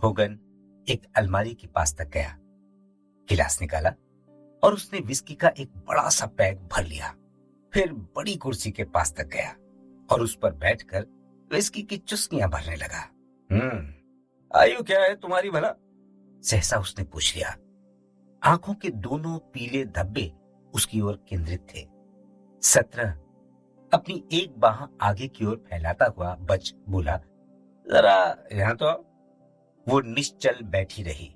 Hogan एक अलमारी के पास तक गया, गिलास निकाला और उसने विस्की का एक बड़ा सा पैक भर लिया। फिर बड़ी कुर्सी के पास तक गया और उस पर बैठकर विस्की की चुस्कियां भरने लगा। आयु क्या है तुम्हारी भला? सहसा उसने पूछ लिया। आंखों के दोनों पीले धब्बे उसकी ओर केंद्रित थे। 17। अपनी एक बाह आगे की ओर फैलाता हुआ बच बोला, जरा यहां तो आओ। वो निश्चल बैठी रही।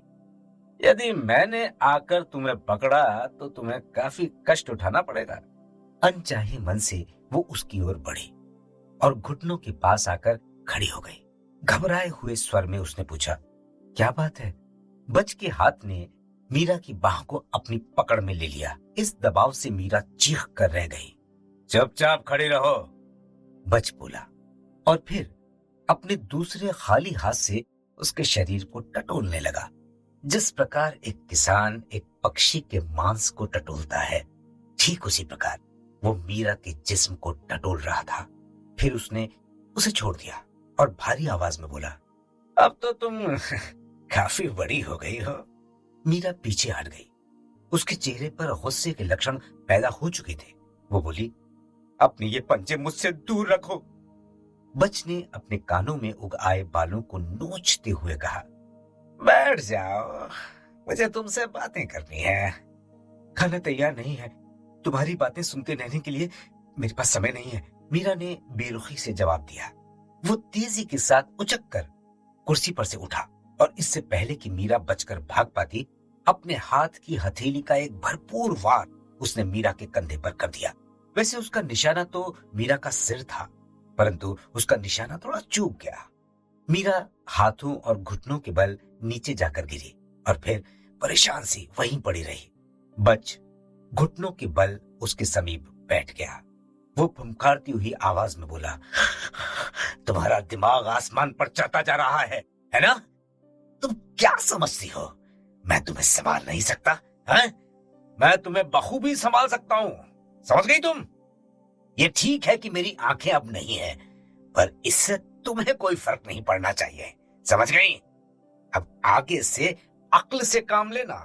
यदि मैंने आकर तुम्हें पकड़ा तो तुम्हें काफी कष्ट उठाना पड़ेगा। अनचाहे मन से वो उसकी ओर बढ़ी और घुटनों के पास आकर खड़ी हो गई। घबराए हुए स्वर में उसने पूछा, क्या बात है? बच के हाथ ने मीरा की बाह को अपनी पकड़ में ले लिया। इस दबाव से मीरा चीख कर रह गई। चुपचाप खड़ी रहो, बच बोला और फिर अपने दूसरे खाली हाथ से उसके शरीर को टटोलने लगा, जिस प्रकार एक किसान एक पक्षी के मांस को टटोलता है, ठीक उसी प्रकार वो मीरा के जिस्म को टटोल रहा था। फिर उसने उसे छोड़ दिया और भारी आवाज में बोला, अब तो तुम काफी बड़ी हो गई हो। मीरा पीछे हट गई। उसके चेहरे पर गुस्से के लक्षण पैदा हो चुके थे। वो बोली, अपने ये पंजे मुझसे दूर रखो। बच ने अपने कानों में उग आए बालों को नोचते हुए कहा, बैठ जाओ, मुझे तुमसे बातें करनी है। खाना तैयार नहीं है, तुम्हारी बातें सुनते रहने के लिए मेरे पास समय नहीं है, मीरा ने बेरुखी से जवाब दिया। वो तेजी के साथ उचक कर कुर्सी पर से उठा और इससे पहले कि मीरा बचकर भाग पाती, अपने हाथ की हथेली का एक भरपूर वार उसने मीरा के कंधे पर कर दिया। वैसे उसका निशाना तो मीरा का सिर था, परंतु उसका निशाना थोड़ा चूक गया। मीरा हाथों और घुटनों के बल नीचे जाकर गिरी और फिर परेशान सी वहीं पड़ी रही। बच घुटनों के बल उसके समीप बैठ गया। वो फुंकारती हुई आवाज में बोला, तुम्हारा दिमाग आसमान पर चढ़ता जा रहा है ना? तुम क्या समझती हो मैं तुम्हें संभाल नहीं सकता? हैं? मैं तुम्हें बखूबी संभाल सकता हूं, समझ गई तुम? ये ठीक है कि मेरी आंखें अब नहीं है, पर इससे तुम्हें कोई फर्क नहीं पड़ना चाहिए, समझ गई? अब आगे से अक्ल से काम लेना।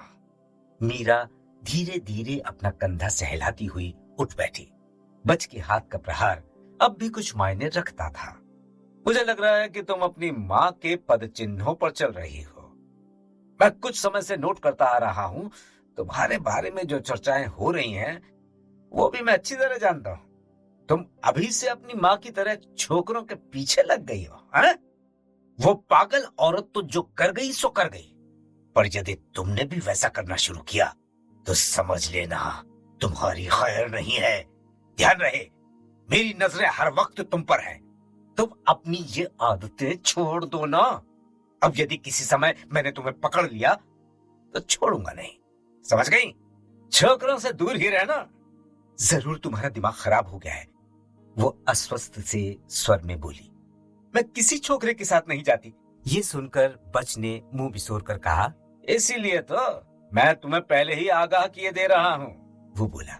मीरा धीरे धीरे अपना कंधा सहलाती हुई उठ बैठी। बच के हाथ का प्रहार अब भी कुछ मायने रखता था। मुझे लग रहा है कि तुम अपनी माँ के पद चिन्हों पर चल रही हो। मैं कुछ समय से नोट करता आ रहा हूं, तुम्हारे बारे में जो चर्चाएं हो रही हैं, वो भी मैं अच्छी तरह जानता हूं। तुम अभी से अपनी माँ की तरह छोकरों के पीछे लग गई हो, हैं? वो पागल औरत तो जो कर गई सो कर गई, पर यदि तुमने भी वैसा करना शुरू किया तो समझ लेना तुम्हारी खैर नहीं है। ध्यान रहे, मेरी नजरें हर वक्त तुम पर हैं। तुम अपनी ये आदतें छोड़ दो ना। अब यदि किसी समय मैंने तुम्हें पकड़ लिया तो छोड़ूंगा नहीं, समझ गई? छोकरों से दूर ही रहना। जरूर तुम्हारा दिमाग खराब हो गया है, वो अस्वस्थ से स्वर में बोली। मैं किसी छोकरे के साथ नहीं जाती। ये सुनकर बच ने मुंह बिसोर कर कहा, इसीलिए तो मैं तुम्हें पहले ही आगाह किए दे रहा हूं। वो बोला,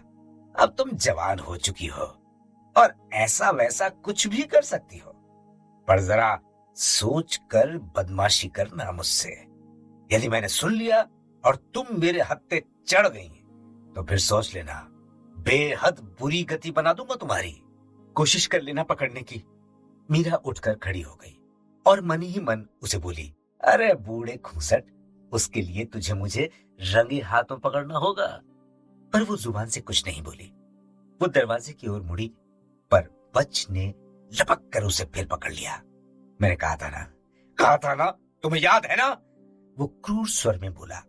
अब तुम जवान हो चुकी हो और ऐसा वैसा कुछ भी कर सकती हो, पर जरा सोच कर बदमाशी करना मुझसे। यदि मैंने सुन लिया और तुम मेरे हत्थे चढ़ गई तो फिर सोच लेना, बेहद बुरी गति बना दूंगा तुम्हारी। कोशिश कर लेना पकड़ने की। मीरा उठकर खड़ी हो गई और मन ही मन उसे बोली, अरे बूढ़े खूंसट, उसके लिए तुझे मुझे रंगे हाथों पकड़ना होगा। पर वो जुबान से कुछ नहीं बोली। वो दरवाजे की ओर मुड़ी, पर बच ने लपक कर उसे फिर पकड़ लिया। मैंने कहा था ना, तुम्हें याद है ना? वो क्रूर स्वर में बोला।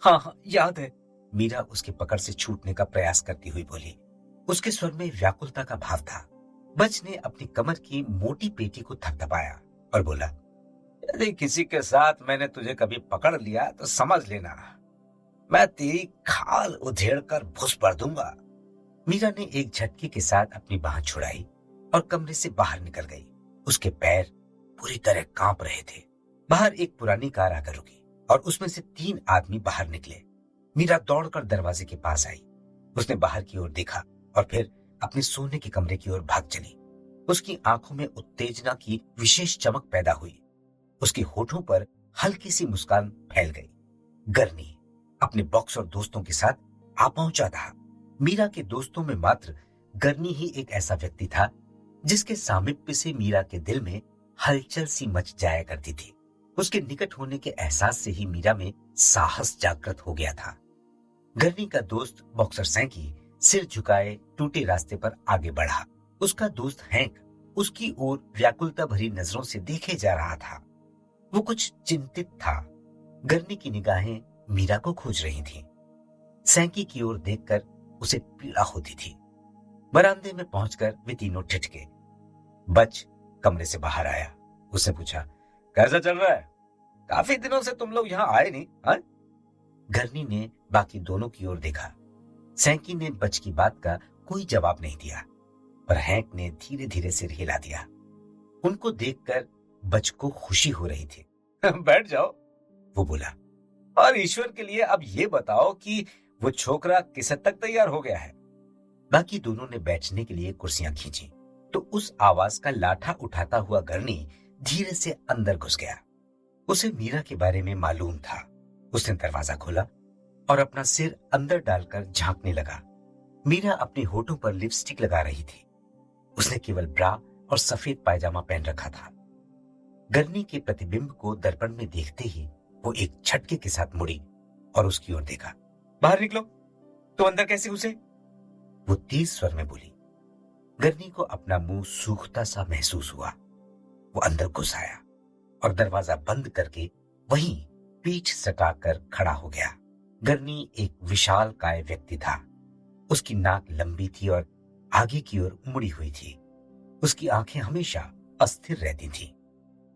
हाँ, याद है। मीरा उसके पकड़ से छूटने का प्रयास करती हुई बोली। उसके स्वर में व्याकुलता का भाव था। बच ने अपनी कमर की मोटी पेटी को थपथपाया और बोला, यदि किसी के साथ मैंने तुझे कभी पकड़ लिया तो समझ लेना, मैं तेरी खाल उधेड़ कर भुस भर दूंगा। मीरा ने एक झटके के साथ अपनी बाह छुड़ाई और कमरे से बाहर निकल गई। उसके पैर पूरी तरह कांप रहे थे। बाहर एक पुरानी कार आकर रुकी और उसमें से 3 आदमी बाहर निकले। मीरा दौड़कर दरवाजे के पास आई। उसने बाहर की ओर देखा और फिर अपने सोने के कमरे की ओर भाग चली। उसकी आंखों में उत्तेजना की विशेष चमक पैदा हुई। उसके होठों पर हल्की सी मुस्कान फैल गई। गरनी अपने बॉक्स और दोस्तों के साथ आ पहुंचा था। मीरा के दोस्तों में मात्र गरनी ही एक ऐसा व्यक्ति था जिसके सामीप्य से मीरा के दिल में हलचल सी मच जाया करती थी। उसके निकट होने के एहसास से ही मीरा में साहस जागृत हो गया था। गरनी का दोस्त बॉक्सर सैंकी सिर झुकाए टूटे रास्ते पर आगे बढ़ा। उसका दोस्त हैंक उसकी ओर व्याकुलता भरी नजरों से देखे जा रहा था। वो कुछ चिंतित था। गरनी की निगाहें मीरा को खोज रही थीं। सैंकी की ओर देखकर उसे पीड़ा होती थी। बरामदे में पहुंचकर वे तीनों ठिठके। बच कमरे से बाहर आया। उससे पूछा, कैसा चल रहा है? काफी दिनों से तुम लोग यहाँ आए नहीं, हाँ? गरनी ने बाकी दोनों की ओर देखा। सैंकी ने बच की बात का कोई जवाब नहीं दिया, पर हैंक ने धीरे धीरे सिर हिला दिया। उनको देखकर बच को खुशी हो रही थी। बैठ जाओ, वो बोला। और ईश्वर के लिए अब ये बताओ कि वो छोकरा किस हद तक तैयार हो गया है? बाकी दोनों ने बैठने के लिए कुर्सियां खींची तो उस आवाज का लाठा उठाता हुआ गरनी धीरे से अंदर घुस गया। उसे मीरा के बारे में मालूम था। उसने दरवाजा खोला और अपना सिर अंदर डालकर झांकने लगा। मीरा अपने होठों पर लिपस्टिक लगा रही थी। उसने केवल ब्रा और सफेद पायजामा पहन रखा था। गरनी के प्रतिबिंब को दर्पण में देखते ही वो एक झटके के साथ मुड़ी और उसकी ओर देखा। बाहर निकलो। तो अंदर कैसे घुसे? वो तेज स्वर में बोली। गरनी को अपना मुंह सूखता सा महसूस हुआ। वो अंदर घुस आया और दरवाजा बंद करके वहीं पीठ सटाकर खड़ा हो गया। गरनी एक विशाल काय व्यक्ति था। उसकी नाक लंबी थी और आगे की ओर मुड़ी हुई थी। उसकी आंखें हमेशा अस्थिर रहती थीं।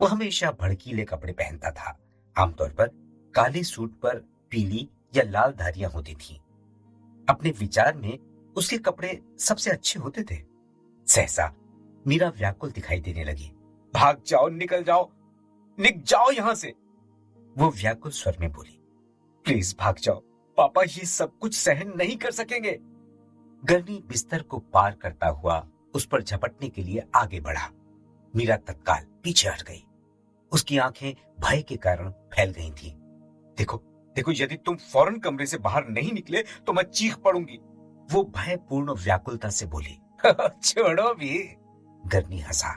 वो हमेशा भड़कीले कपड़े पहनता था। आमतौर पर काले सूट पर पीली या लाल धारियां होती थीं। अपने विचार में उसके कपड़े सबसे अच्छे होते थे। सहसा मीरा व्याकुल दिखाई देने लगी। भाग जाओ, निकल जाओ, निक जाओ यहां से, वो व्याकुल स्वर में बोली। प्लीज भाग जाओ, पापा ये सब कुछ सहन नहीं कर सकेंगे। गरनी बिस्तर को पार करता हुआ उस पर झपटने के लिए आगे बढ़ा। मीरा तत्काल पीछे हट गई। उसकी आंखें भय के कारण फैल गई थीं। देखो देखो, यदि तुम फौरन कमरे से बाहर नहीं निकले तो मैं चीख पड़ूंगी, वो भयपूर्ण व्याकुलता से बोली। छोड़ो भी, गरनी हंसा।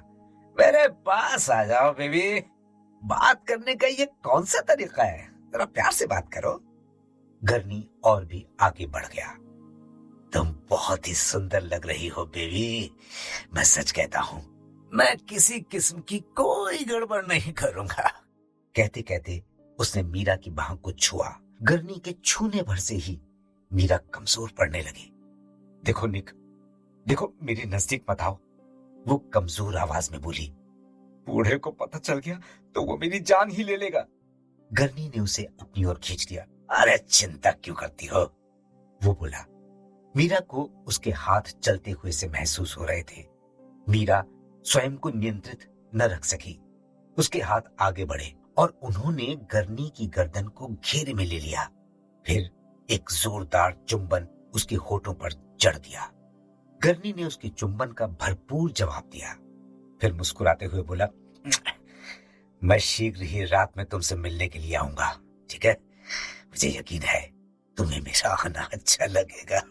मेरे पास आ जाओ बेबी। बात करने का ये कौन सा तरीका है? जरा प्यार से बात करो। गरनी और भी आगे बढ़ गया। तुम बहुत ही सुंदर लग रही हो बेबी। मैं सच कहता हूं, मैं किसी किस्म की कोई गड़बड़ नहीं करूंगा। कहते कहते उसने मीरा की बाह को छुआ। गरनी के छूने भर से ही मीरा कमजोर पड़ने लगी। देखो निक, देखो, मेरे नजदीक मत आओ, वो कमजोर आवाज में बोली। बूढ़े को पता चल गया तो वो मेरी जान ही ले लेगा। गरनी ने उसे अपनी ओर खींच लिया। अरे चिंता क्यों करती हो, वो बोला। मीरा को उसके हाथ चलते हुए से महसूस हो रहे थे। मीरा स्वयं को नियंत्रित न रख सकी। उसके हाथ आगे बढ़े और उन्होंने गरनी की गर्दन को घेरे में ले लिया। फिर एक जोरदार चुंबन उसके होठों पर जड़ दिया। गरनी ने उसके चुंबन का भरपूर जवाब दिया। फिर मुस्कुराते हुए बोला, मैं शीघ्र ही रात में तुमसे मिलने के लिए आऊंगा, ठीक है? मुझे यकीन है तुम्हें मेरा आना अच्छा लगेगा।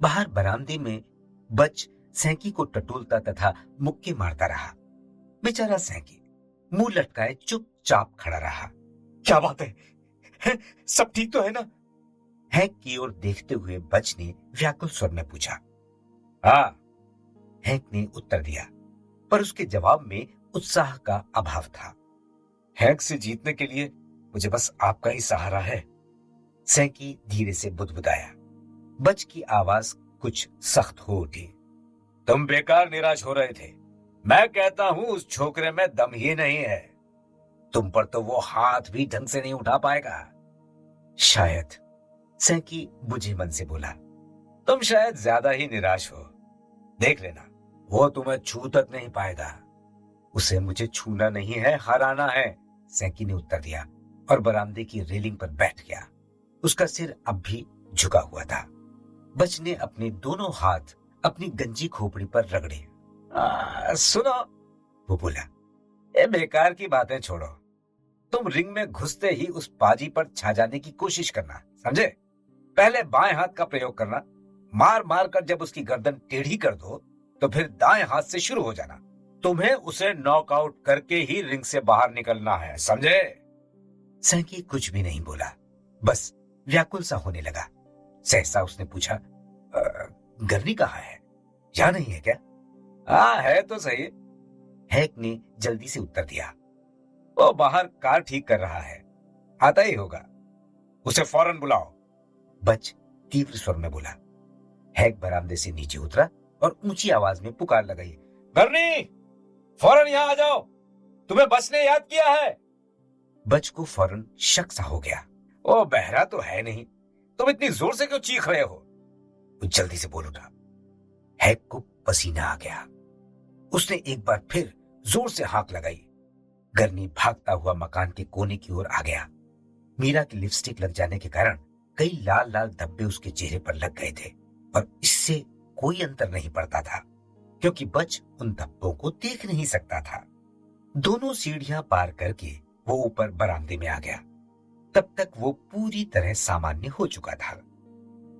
बाहर बरामदे में बच सैंकी को टटोलता तथा मुक्के मारता रहा। बेचारा सैंकी मुंह लटकाए चुपचाप खड़ा रहा। क्या बात है? सब ठीक तो है ना? हैंक की ओर देखते हुए बच ने व्याकुल स्वर में पूछा। हाँ, हैंक ने उत्तर दिया, पर उसके जवाब में उत्साह का अभाव था। हैंक से जीतने के लिए मुझे बस आपका ही सहारा है, सैंकी धीरे से बुदबुदाया। बच की आवाज कुछ सख्त हो उठी। तुम बेकार निराश हो रहे थे। मैं कहता हूं उस छोकरे में दम ही नहीं है। तुम पर तो वो हाथ भी ढंग से नहीं उठा पाएगा। शायद, सैंकी बुझे मन से बोला। तुम शायद ज्यादा ही निराश हो। देख लेना, वो तुम्हें छू तक नहीं पाएगा। उसे मुझे छूना नहीं है, हराना है, सैंकी ने उत्तर दिया और बरामदे की रेलिंग पर बैठ गया। उसका सिर अब भी झुका हुआ था। बच ने अपने दोनों हाथ अपनी गंजी खोपड़ी पर रगड़े। सुनो, वो बोला, ये बेकार की बातें छोड़ो। तुम रिंग में घुसते ही उस बाजी पर छा जाने की कोशिश करना, समझे? पहले बाएं हाथ का प्रयोग करना। मार मार कर जब उसकी गर्दन टेढ़ी कर दो तो फिर दाएं हाथ से शुरू हो जाना। तुम्हें उसे नॉकआउट करके ही रिंग से बाहर निकलना है, समझे? सैंकी कुछ भी नहीं बोला, बस व्याकुल सा होने लगा। सहसा उसने पूछा, गरनी कहाँ है? यहाँ नहीं है क्या? हाँ है तो सही। हैक ने जल्दी से उत्तर दिया। वो बाहर कार ठीक कर रहा है, आता ही होगा। उसे फौरन बुलाओ, बच तीव्र स्वर में बोला। हैक बरामदे से नीचे उतरा और ऊंची आवाज में पुकार लगाई, गरनी, फौरन यहां आ जाओ, तुम्हें बच ने याद किया है। बच को फौरन शक सा हो गया। ओ बहरा तो है नहीं, तुम इतनी जोर से क्यों चीख रहे हो? वो जल्दी से बोल उठा। हैक को पसीना आ गया। उसने एक बार फिर जोर से हाक लगाई। गरनी भागता हुआ मकान के कोने की ओर आ गया। मीरा की लिपस्टिक लग जाने के कारण कई लाल लाल धब्बे उसके चेहरे पर लग गए थे, पर इससे कोई अंतर नहीं पड़ता था क्योंकि बच उन धब्बों को देख नहीं सकता था। दोनों सीढ़ियां पार करके वो ऊपर बरामदे में आ गया। तब तक वो पूरी तरह सामान्य हो चुका था।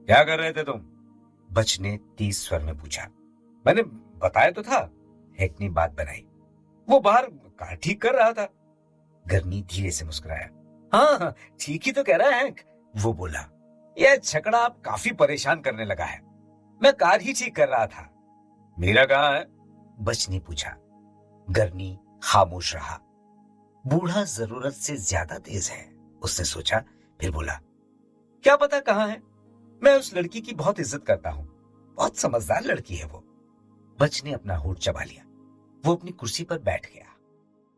क्या कर रहे थे तुम? बच ने तेज स्वर में पूछा। मैंने बताया तो था, हैक ने बात बनाई। वो बाहर कार ठीक कर रहा था। गरनी धीरे से मुस्कुराया। हाँ, ठीक ही तो कह रहा है हैक, वो बोला। यह छकड़ा आप काफी परेशान करने लगा है। मैं कार ही ठीक कर रहा था। मीरा कहाँ है? बच ने पूछा। गरनी खामोश रहा। बूढ़ा जरूरत से ज्यादा तेज है, उसने सोचा, फिर बोला, क्या पता कहाँ है? मैं उस लड़की की बहुत इज्जत करता हूँ, बहुत समझदार लड़की है वो। बच ने अपना होठ चबा लिया। वो अपनी कुर्सी पर बैठ गया।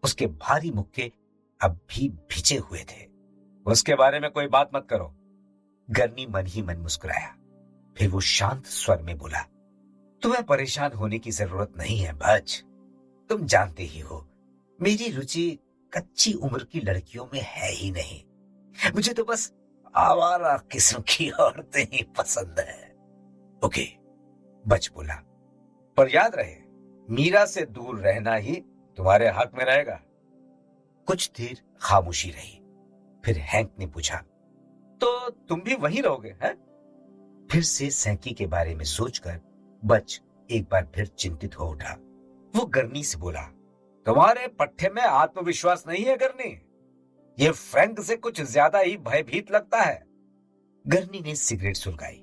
उसके भारी मुक्के अब भी भिजे हुए थे। उसके बारे में कोई बात मत करो। गरनी मन ही मन मुस्कुराया। फिर वो शांत स्वर में बोला, तुम्हें परेशान होने की जरूरत नहीं है बच। तुम जानते ही हो, मेरी रुचि कच्ची उम्र की लड़कियों में है ही नहीं। मुझे तो बस आवारा किस्म की औरतें ही पसंद है। ओके, बच बोला, पर याद रहे, मीरा से दूर रहना ही तुम्हारे हक में रहेगा। कुछ देर खामोशी रही। फिर हैंक ने पूछा, तो तुम भी वहीं रहोगे हैं? फिर से सैंकी के बारे में सोचकर बच एक बार फिर चिंतित हो उठा। वो गरनी से बोला, तुम्हारे पट्टे में आत्मविश्वास नहीं है गरनी? ये फ्रैंक से कुछ ज्यादा ही भयभीत लगता है। गरनी ने सिगरेट सुलगाई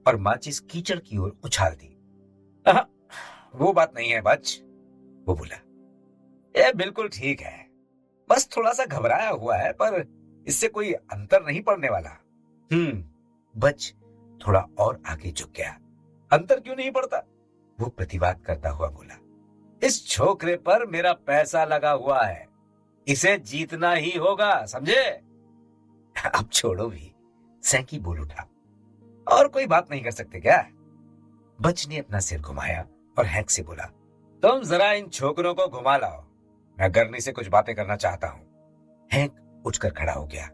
और माचिस कीचड़ की ओर उछाल दी। वो बात नहीं है बच, वो बोला। ये बिल्कुल ठीक है, बस थोड़ा सा घबराया हुआ है, पर इससे कोई अंतर नहीं पड़ने वाला। बच थोड़ा और आगे झुक गया। अंतर क्यों नहीं पड़ता? वो प्रतिवाद करता हुआ बोला, इस छोकरे पर मेरा पैसा लगा हुआ है, इसे जीतना ही होगा, समझे? अब छोड़ो भी, सैंकी बोल उठा। और कोई बात नहीं कर सकते क्या? बच ने अपना सिर घुमाया और हैंक से बोला, तुम जरा इन छोकरों को घुमा लाओ, मैं गरनी से कुछ बातें करना चाहता हूं। हैंक उठकर खड़ा हो गया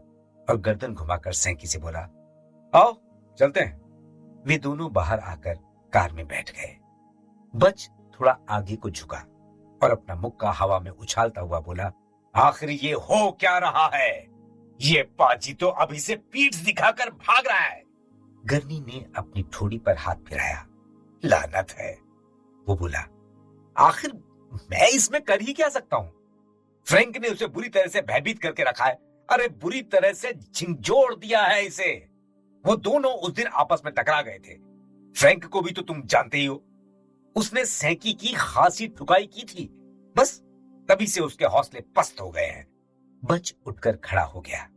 और गर्दन घुमाकर सैंकी से बोला, आओ चलते हैं। वे दोनों बाहर आकर कार में बैठ गए। बच थोड़ा आगे को झुका और अपना मुक्का हवा में उछालता हुआ बोला, आखिर ये हो क्या रहा है? ये पाजी तो अभी से पीठ दिखाकर भाग रहा है। गरनी ने अपनी ठोड़ी पर हाथ फिराया। लानत है, वो बोला। आखिर मैं इसमें कर ही क्या सकता हूं? फ्रैंक ने उसे बुरी तरह से भयभीत करके रखा है। अरे बुरी तरह से झिंझोड़ दिया है इसे। वो दोनों उस दिन आपस में टकरा गए थे। फ्रैंक को भी तो तुम जानते ही हो, उसने सैंकी की खासी ठुकाई की थी। बस तभी से उसके हौसले पस्त हो गए हैं। बच उठकर खड़ा हो गया।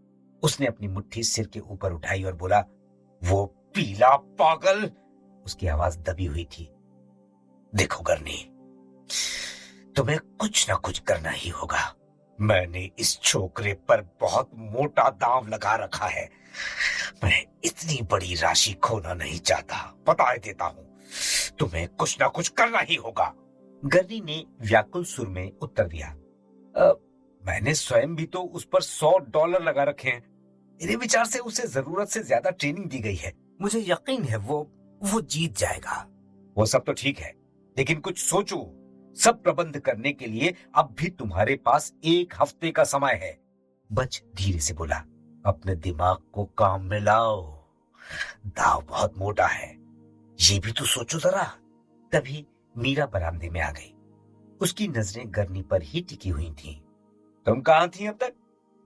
उसने अपनी मुट्ठी सिर के ऊपर उठाई और बोला, वो पीला पागल। उसकी आवाज दबी हुई थी। देखो गरनी, तुम्हें कुछ ना कुछ करना ही होगा। मैंने इस छोकरे पर बहुत मोटा दांव लगा रखा है। मैं इतनी बड़ी राशि खोना नहीं चाहता, बता देता हूं। तुम्हें कुछ ना कुछ करना ही होगा। गरनी ने व्याकुल सुर में उत्तर दिया, मैंने स्वयं भी तो उस पर $100 लगा रखे हैं। मेरे विचार से उसे जरूरत से ज्यादा ट्रेनिंग दी गई है। मुझे यकीन है वो जीत जाएगा। वो सब तो ठीक है, लेकिन कुछ सोचो। सब प्रबंध करने के लिए अब भी तुम्हारे पास 1 हफ्ते का समय है। बच धीरे से बोला, अपने दिमाग को काम में लाओ, दाव बहुत मोटा है, ये भी तो सोचो जरा। तभी मीरा बरामदे में आ गई। उसकी नजरें गरनी पर ही टिकी हुई थीं। तुम कहां थी अब तक?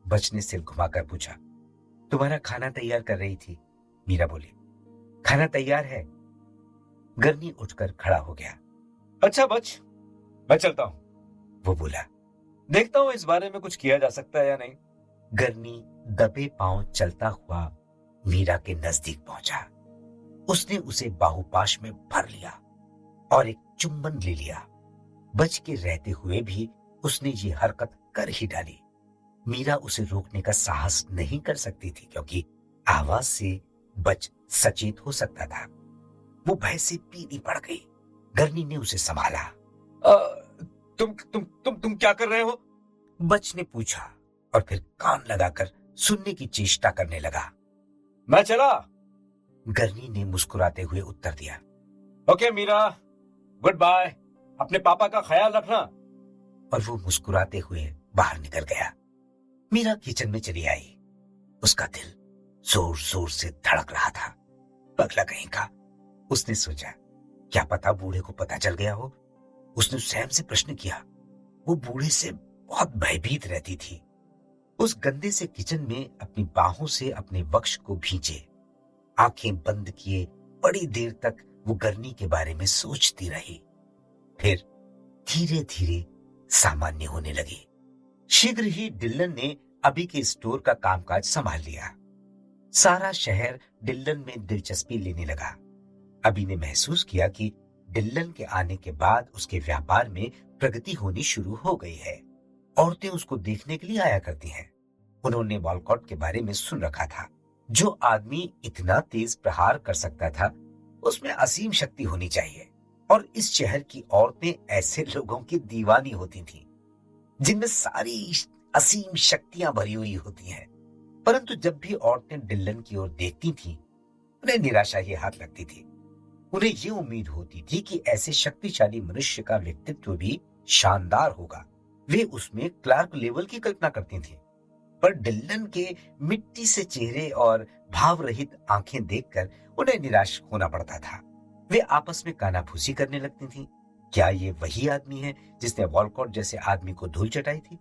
बच ने सिर घुमाकर पूछा। तुम्हारा खाना तैयार कर रही थी, मीरा बोली। खाना तैयार है। गरनी उठकर खड़ा हो गया। अच्छा बच, मैं चलता हूं, वो बोला। देखता हूं इस बारे में कुछ किया जा सकता है या नहीं। गरनी दबे पांव चलता हुआ मीरा के नजदीक पहुंचा। उसने उसे बाहुपाश में भर लिया और एक चुंबन ले लिया। बच के रहते हुए भी उसने ये हरकत कर ही डाली। मीरा उसे रोकने का साहस नहीं कर सकती थी, क्योंकि आवाज से बच सचेत हो सकता था। वो भय से पीली पड़ गई। गरनी ने उसे संभाला। तुम क्या कर रहे हो? बच ने पूछा और फिर कान लगाकर सुनने की चेष्टा करने लगा। मैं चला, गरनी ने मुस्कुराते हुए उत्तर दिया। ओके मीरा, गुड बाय, अपने पापा का ख्याल रखना। और वो मुस्कुराते हुए बाहर निकल गया। मीरा किचन में चली आई। उसका दिल जोर जोर से धड़क रहा था। पगला कहीं का, उसने सोचा, क्या पता बूढ़े को पता चल गया हो। उसने सैम से प्रश्न किया। वो बूढ़े से बहुत भयभीत रहती थी। उस गंदे से किचन में अपनी बाहों से अपने वक्ष को भींचे, आंखें बंद किए बड़ी देर तक वो गरनी के बारे में सोचती रही। फिर धीरे धीरे सामान्य होने लगी। शीघ्र ही डिल्लन ने अभी के स्टोर का कामकाज संभाल लिया। सारा शहर डिल्लन में दिलचस्पी लेने लगा। अभी ने महसूस किया कि डिल्लन के आने के बाद उसके व्यापार में प्रगति होनी शुरू हो गई है। औरतें उसको देखने के लिए आया करती हैं। उन्होंने वॉलकॉट के बारे में सुन रखा था। जो आदमी इतना तेज प्रहार कर सकता था, उसमें असीम शक्ति होनी चाहिए। और इस शहर की औरतें ऐसे लोगों की दीवानी होती थीं, जिनमें सारी असीम शक्तियां भरी हुई होती हैं। परंतु जब भी औरतें डिल्लन की ओर देखती थीं, उन्हें निराशा ही हाथ लगती थी। उन्हें ये उम्मीद होती थी कि ऐसे शक्तिशाली मनुष्य का व्यक्तित्व भी शानदार होगा। वे उसमें क्लार्क लेवल की कल्पना करती थीं। पर डिल्लन के मिट्टी से चेहरे और भाव रहित आंखें देखकर उन्हें निराश होना पड़ता था। वे आपस में कानाफूसी करने लगती थीं। क्या ये वही आदमी है जिसने वॉलकॉट जैसे आदमी को धूल चटाई थी?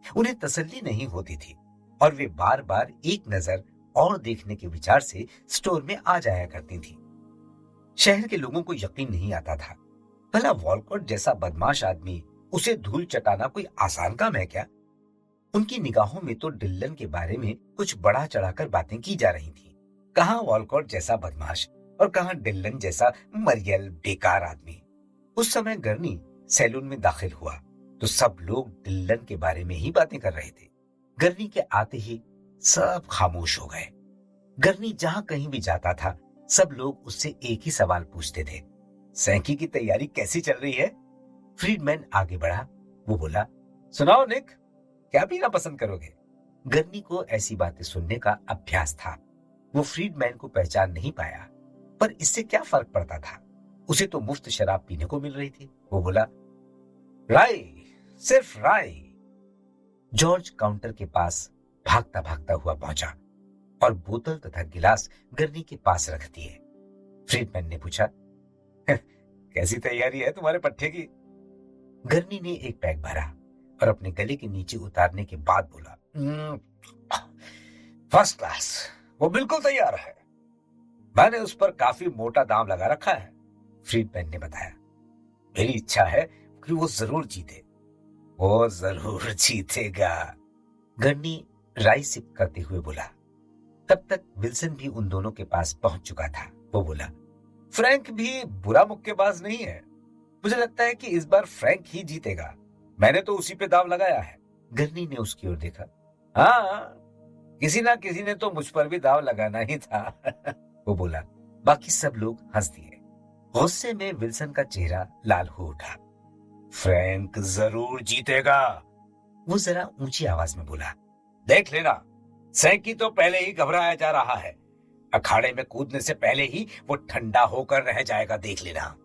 उन्हें तसल्ली नहीं होती थी और वे बार बार एक नजर और देखने के विचार से स्टोर में आ जाया करती थी। शहर के लोगों को यकीन नहीं आता था, भला वॉलकॉट जैसा बदमाश आदमी, उसे धूल चटाना कोई आसान काम है क्या? उनकी निगाहों में तो डिल्लन के बारे में कुछ बढ़ा चढ़ाकर बातें की जा रही थी। कहां वॉलकॉट जैसा बदमाश और कहां डिल्लन जैसा मरियल बेकार आदमी। उस समय गरनी सैलून में दाखिल हुआ तो सब लोग डिल्लन के बारे में ही बातें कर रहे थे। गरनी के आते ही सब खामोश हो गए। गरनी जहां कहीं भी जाता था, सब लोग उससे एक ही सवाल पूछते थे, सैंकी की तैयारी कैसी चल रही है? फ्रीडमैन आगे बढ़ा। वो बोला, सुनाओ निक, क्या पीना पसंद करोगे? गरनी को ऐसी बातें सुनने का अभ्यास था। वो फ्रीडमैन को पहचान नहीं पाया, पर इससे क्या फर्क पड़ता था? उसे तो मुफ्त शराब पीने को मिल रही थी। वो बोला, राई, सिर्फ राई। जॉर्ज काउंटर के पास भागता भागता हुआ पहुंचा और बोतल तथा गिलास गरनी के पास रख दिए। फ्रीडमैन ने पूछा, कैसी तैयारी है तुम्हारे पट्टे की? गरनी ने एक पैक भरा और अपने गले के नीचे उतारने के बाद बोला, फर्स्ट क्लास, वो बिल्कुल तैयार है। मैंने उस पर काफी मोटा दाम लगा रखा है, फ्रीडमैन ने बताया। मेरी इच्छा है कि वो जरूर जीते। वो जरूर जीतेगा, गरनी राई सिप करते हुए बोला। तब तक विल्सन भी उन दोनों के पास पहुंच चुका था। वो बोला, फ्रैंक भी बुरा मुक्केबाज नहीं है। मुझे लगता है कि इस बार फ्रैंक ही जीतेगा। मैंने तो उसी पे दाव लगाया है। गरनी ने उसकी ओर देखा। हाँ, किसी ना किसी ने तो मुझ पर भी दाव लगाना ही था। वो बोला। बाकी सब लोग हंस दिए। गुस्से में विल्सन का चेहरा लाल हो उठा। फ्रैंक जरूर जीतेगा, वो जरा ऊंची आवाज में बोला। देख लेना, सैंकी तो पहले ही घबराया जा रहा है। अखाड़े में कूदने से पहले ही वो ठंडा होकर रह जाएगा, देख लेना।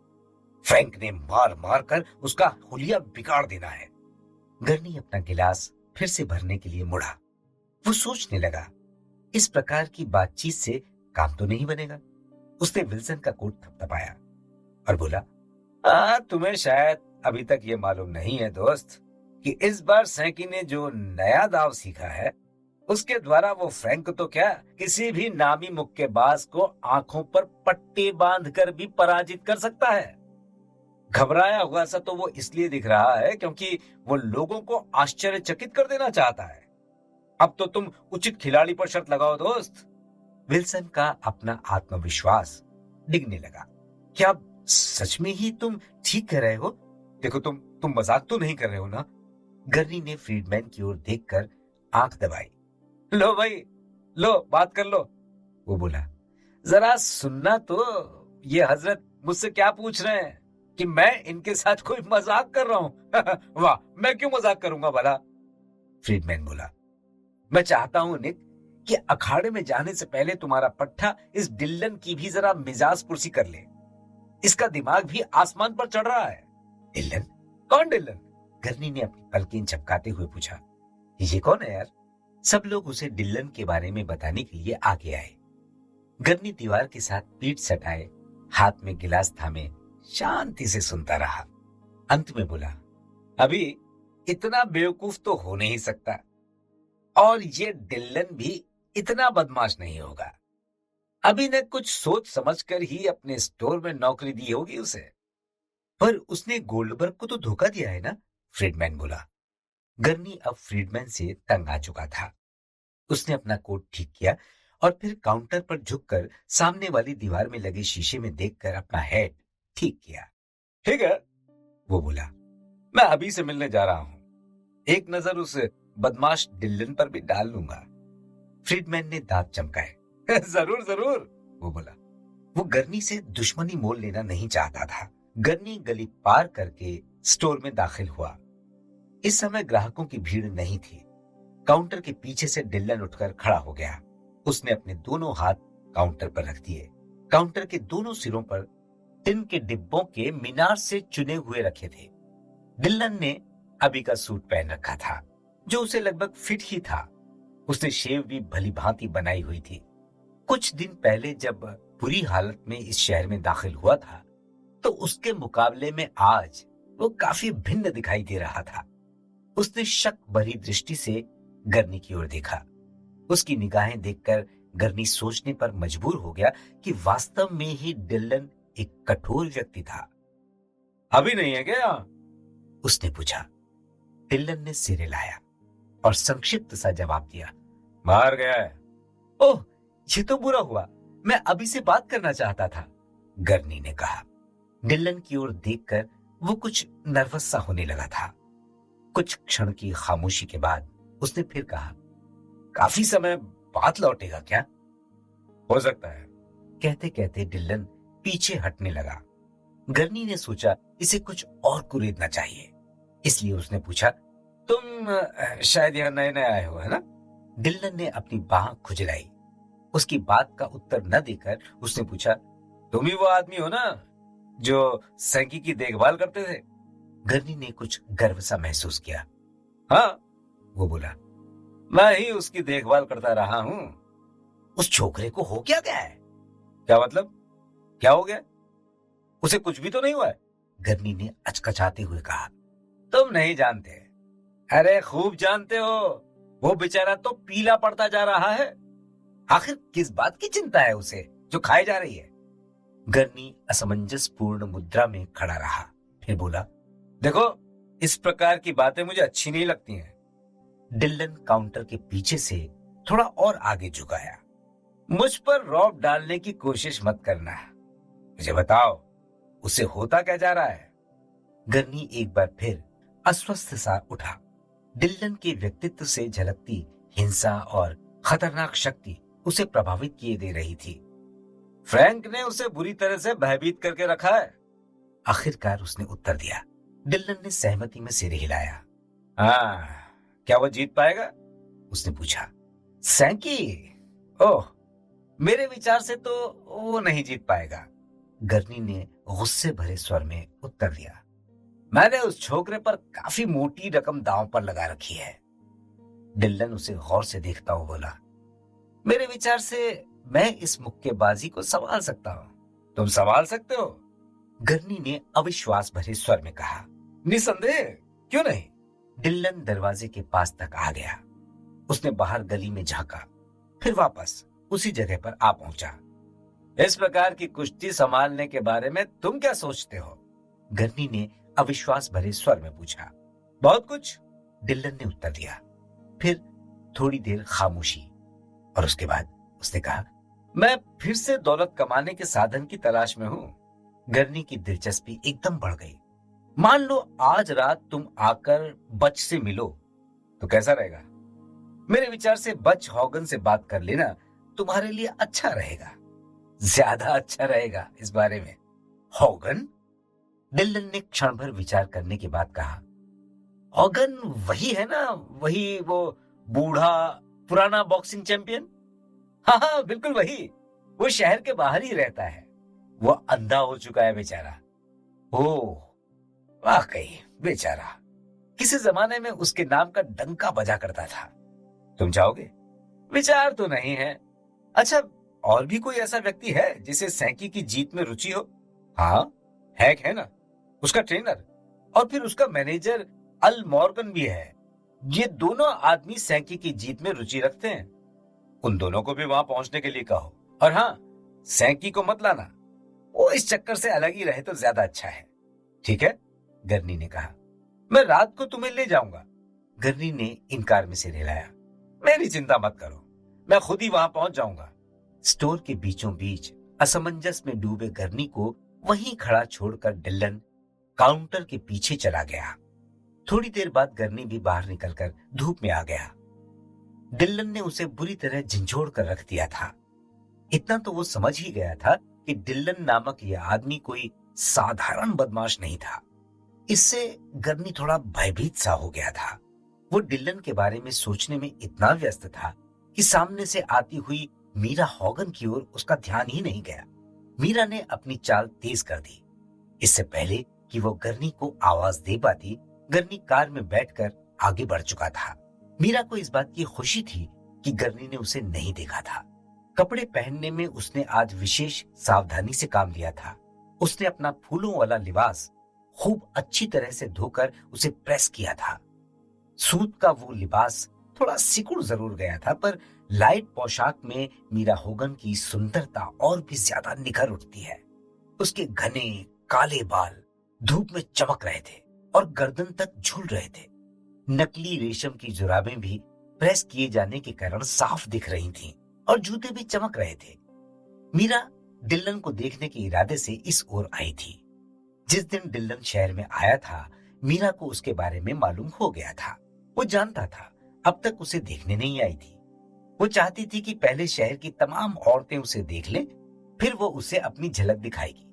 फ्रैंक ने मार मार कर उसका हुलिया बिगाड़ देना है। गरनी अपना गिलास फिर से भरने के लिए मुड़ा वो सोचने लगा, इस प्रकार की बातचीत से काम तो नहीं बनेगा। उसने विल्सन का कोट थपथपाया और बोला, तुम्हें शायद अभी तक ये मालूम नहीं है दोस्त कि इस बार सैकी ने जो नया दाव सीखा है उसके द्वारा वो फ्रैंक तो क्या, किसी भी नामी मुक्केबाज को आंखों पर पट्टी बांधकर भी पराजित कर सकता है। घबराया हुआ सा तो वो इसलिए दिख रहा है क्योंकि वो लोगों को आश्चर्यचकित कर देना चाहता है। अब तो तुम उचित खिलाड़ी पर शर्त लगाओ दोस्त। विल्सन का अपना आत्मविश्वास डिगने लगा। क्या सच में ही तुम ठीक कह रहे हो? देखो, तुम मजाक तो नहीं कर रहे हो ना? गर्नी ने फ्रीडमैन की ओर देखकर आंख दबाई। लो भाई, लो बात कर लो, वो बोला। जरा सुनना तो, ये हजरत मुझसे क्या पूछ रहे हैं कि मैं इनके साथ कोई मजाक कर रहा हूं? वाह, मैं क्यों मजाक करूंगा भला? फ्रीडमैन बोला, मैं चाहता हूं निक कि अखाड़े में जाने से पहले तुम्हारा पट्टा इस डिल्लन की भी जरा मिजाज पुरसी कर ले। इसका दिमाग भी आसमान पर चढ़ रहा है। डिल्लन? कौन डिल्लन? गर्नी ने अपनी पलकें झपकाते हुए पूछा। ये कौन है यार? सब लोग उसे डिल्लन के बारे में बताने के लिए आगे आए। गर्नी दीवार के साथ पीठ सटाए, हाथ में गिलास थामे शांति से सुनता रहा। अंत में बोला, अभी इतना बेवकूफ तो हो नहीं सकता, और ये डिल्लन भी इतना बदमाश नहीं होगा। अभी ने कुछ सोच समझकर ही अपने स्टोर में नौकरी दी होगी उसे। पर उसने गोल्डबर्ग को तो धोखा दिया है ना? फ्रीडमैन बोला। गर्नी अब फ्रीडमैन से तंग आ चुका था। उसने अपना कोट ठीक किया और फिर काउंटर पर झुककर सामने वाली दीवार में लगे शीशे में देखकर अपना हेड ठीक किया। ठीक है, वो बोला, मैं अभी से मिलने जा रहा हूं। एक नजर उस बदमाश डिल्लन पर भी डाल लूंगा। फ्रीडमैन ने दांत चमकाए। जरूर जरूर, वो बोला। वो गर्नी से दुश्मनी मोल लेना नहीं चाहता था। गर्नी गली पार करके स्टोर में दाखिल हुआ। इस समय ग्राहकों की भीड़ नहीं थी। काउंटर के पीछे से डिल्लन उठकर खड़ा हो गया। उसने अपने दोनों हाथ काउंटर पर रख दिए। काउंटर के दोनों सिरों पर टिन के डिब्बों के मीनार से चुने हुए रखे थे। डिल्लन ने अभी का सूट पहन रखा था, जो उसे लगभग फिट ही था। उसने शेव भी भली भांति बनाई हुई थी। कुछ दिन पहले जब बुरी हालत में इस शहर में दाखिल हुआ था, तो उसके मुकाबले में आज वो काफी भिन्न दिखाई दे रहा था। उसने शक भरी दृष्टि से गर्नी की ओर देखा। उसकी निगाहें देखकर गर्नी सोचने पर मजबूर हो गया कि वास्तव में ही डिल्लन एक कठोर व्यक्ति था। अभी नहीं है क्या? उसने पूछा। डिल्लन ने सिर हिलाया और संक्षिप्त सा जवाब दिया, बाहर गया है। ओह, ये तो बुरा हुआ, मैं अभी से बात करना चाहता था, गर्नी ने कहा। डिल्लन की ओर देखकर वो कुछ नर्वस सा होने लगा था। कुछ क्षण की खामोशी के बाद उसने फिर कहा, काफी समय बाद लौटेगा क्या? हो सकता है। कहते कहते डिल्लन पीछे हटने लगा। गर्नी ने सोचा इसे कुछ और कुरेदना चाहिए, इसलिए उसने पूछा, तुम शायद यहाँ नए नए आए हो, है ना? डिल्लन ने अपनी बाह खुजलाई। उसकी बात का उत्तर न देकर उसने पूछा, तुम ही वो आदमी हो ना जो सैकी की देखभाल करते थे? गर्नी ने कुछ गर्व सा महसूस किया। हाँ, वो बोला, मैं ही उसकी देखभाल करता रहा हूं। उस छोकरे को हो क्या है? क्या मतलब? क्या हो गया? उसे कुछ भी तो नहीं हुआ है, गर्नी ने अचकचाते हुए कहा। तुम नहीं जानते। अरे खूब जानते हो, वो बेचारा तो पीला पड़ता जा रहा है। आखिर किस बात की चिंता है उसे जो खाई जा रही है? गर्नी असमंजस पूर्ण मुद्रा में खड़ा रहा, फिर बोला, देखो, इस प्रकार की बातें मुझे अच्छी नहीं लगती हैं। डिल्लन काउंटर के पीछे से थोड़ा और आगे झुकाया। मुझ पर रौब डालने की कोशिश मत करना। मुझे बताओ, उसे होता क्या जा रहा है? गर्नी एक बार फिर अस्वस्थ सा उठा। डिल्लन के व्यक्तित्व से झलकती हिंसा और खतरनाक शक्ति उसे प्रभावित किए दे रही थी। फ्रैंक ने उसे बुरी तरह से भयभीत करके रखा है, आखिरकार उसने उत्तर दिया। डिल्लन ने सहमति में सिर हिलाया। हाँ, क्या वो जीत पाएगा? उसने पूछा। सैंकी? ओह, मेरे विचार से तो वो नहीं जीत पाएगा, गर्नी ने गुस्से भरे स्वर में उत्तर दिया। मैंने उस छोकरे पर काफी मोटी रकम दांव पर लगा रखी है। डिल्लन उसे गौर से देखता हुआ बोला, मेरे विचार से मैं इस मुक्केबाजी को संभाल सकता हूं। तुम संभाल सकते हो? गरनी ने अविश्वास भरे स्वर में कहा। निसंदेह, क्यों नहीं? डिल्लन दरवाजे के पास तक आ गया। उसने बाहर गली में झांका, फिर वापस उसी जगह पर आ पहुंचा। इस प्रकार की कुश्ती संभालने के बारे में तुम क्या सोचते हो? गरनी ने अविश्वास भरे स्वर में पूछा। बहुत कुछ, डिल्लन ने उत्तर दिया। फिर थोड़ी देर खामोशी और उसके बाद उसने कहा, मैं फिर से दौलत कमाने के साधन की तलाश में हूं। गरनी की दिलचस्पी एकदम बढ़ गई। मान लो आज रात तुम आकर बच से मिलो तो कैसा रहेगा? मेरे विचार से बच हॉगन से बात कर लेना तुम्हारे लिए अच्छा रहेगा। ज्यादा अच्छा रहेगा इस बारे में। हॉगन? डिल्लन ने क्षण भर विचार करने के बाद कहा। हॉगन वही है ना, वही वो बूढ़ा पुराना बॉक्सिंग चैंपियन? हाँ हाँ, बिल्कुल वही। वो शहर के बाहर ही रहता है। वो अंधा हो चुका है बेचारा। ओह, वाकई बेचारा। किसी जमाने में उसके नाम का डंका बजा करता था। तुम चाहोगे? विचार तो नहीं है। अच्छा, और भी कोई ऐसा व्यक्ति है जिसे सैंकी की जीत में रुचि हो? हाँ, हैक है ना, उसका ट्रेनर, और फिर उसका मैनेजर अल मॉर्गन भी है। ये दोनों आदमी सैंकी की जीत में रुचि रखते हैं। उन दोनों को भी वहां पहुंचने के लिए कहो। और हाँ, सैंकी को मत लाना। वो इस चक्कर से अलग ही रहे तो ज्यादा अच्छा है। ठीक है, गरनी ने कहा। मैं रात को तुम्हें ले जाऊंगा। गरनी ने इनकार में सिर हिलाया। मेरी चिंता मत करो, मैं खुद ही वहां पहुंच जाऊंगा। स्टोर के बीचों बीच असमंजस में डूबे गरनी को वहीं खड़ा छोड़कर डिल्लन काउंटर के पीछे चला गया। थोड़ी देर बाद गरनी भी बाहर निकलकर धूप में आ गया। डिल्लन ने उसे बुरी तरह झंझोड़ कर रख दिया था। इतना तो वो समझ ही गया था कि डिल्लन नामक यह आदमी कोई साधारण बदमाश नहीं था। इससे गरनी थोड़ा भयभीत सा हो गया था। वो डिल्लन के बारे में सोचने में इतना व्यस्त था कि सामने से आती हुई मीरा हॉगन की ओर उसका ध्यान ही नहीं गया। मीरा ने अपनी चाल तेज कर दी। इससे पहले कि वो गरनी को आवाज दे पाती, गरनी कार में बैठकर आगे बढ़ चुका था। मीरा को इस बात की खुशी थी कि गरनी ने उसे नहीं देखा था। कपड़े पहनने में उसने आज विशेष सावधानी से काम लिया था। उसने अपना फूलों वाला लिबास खूब अच्छी तरह से धोकर उसे प्रेस किया था। सूत का वो लिबास थोड़ा सिकुड़ जरूर गया था, पर लाइट पोशाक में मीरा हॉगन की सुंदरता और भी ज्यादा निखर उठती है। उसके घने काले बाल धूप में चमक रहे थे और गर्दन तक झूल रहे थे। नकली रेशम की जुराबें भी प्रेस किए जाने के कारण साफ दिख रही थीं और जूते भी चमक रहे थे। मीरा डिल्लन को देखने के इरादे से इस ओर आई थी। जिस दिन डिल्लन शहर में आया था, मीरा को उसके बारे में मालूम हो गया था। वो जानता था अब तक उसे देखने नहीं आई थी। वो चाहती थी कि पहले शहर की तमाम औरतें उसे देख लें, फिर वो उसे अपनी झलक दिखाएगी।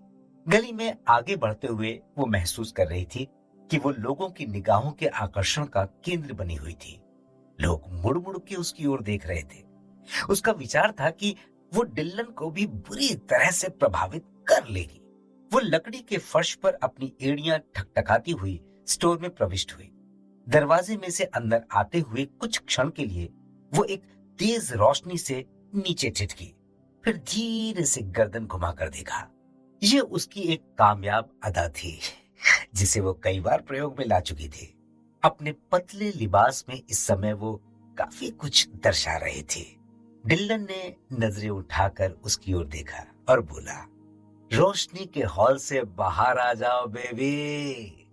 गली में आगे बढ़ते हुए वो महसूस कर रही थी कि वो लोगों की निगाहों के आकर्षण का केंद्र बनी हुई थी। लोग मुड़ मुड़ के उसकी ओर देख रहे थे। उसका विचार था कि वो डिल्लन को भी बुरी तरह से प्रभावित कर लेगी। वो लकड़ी के फर्श पर अपनी एड़ियां ठकठकाती हुई स्टोर में प्रविष्ट हुई। दरवाजे में से अंदर आते हुए कुछ क्षण के लिए वो एक तेज रोशनी से नीचे ठिठकी, फिर धीरे से गर्दन घुमाकर देखा। ये उसकी एक कामयाब अदा थी जिसे वो कई बार प्रयोग में ला चुकी थी। अपने पतले लिबास में इस समय वो काफी कुछ दर्शा रहे थे। डिल्लन ने नजरें उठाकर उसकी ओर देखा और बोला, रोशनी के हॉल से बाहर आ जाओ बेबी।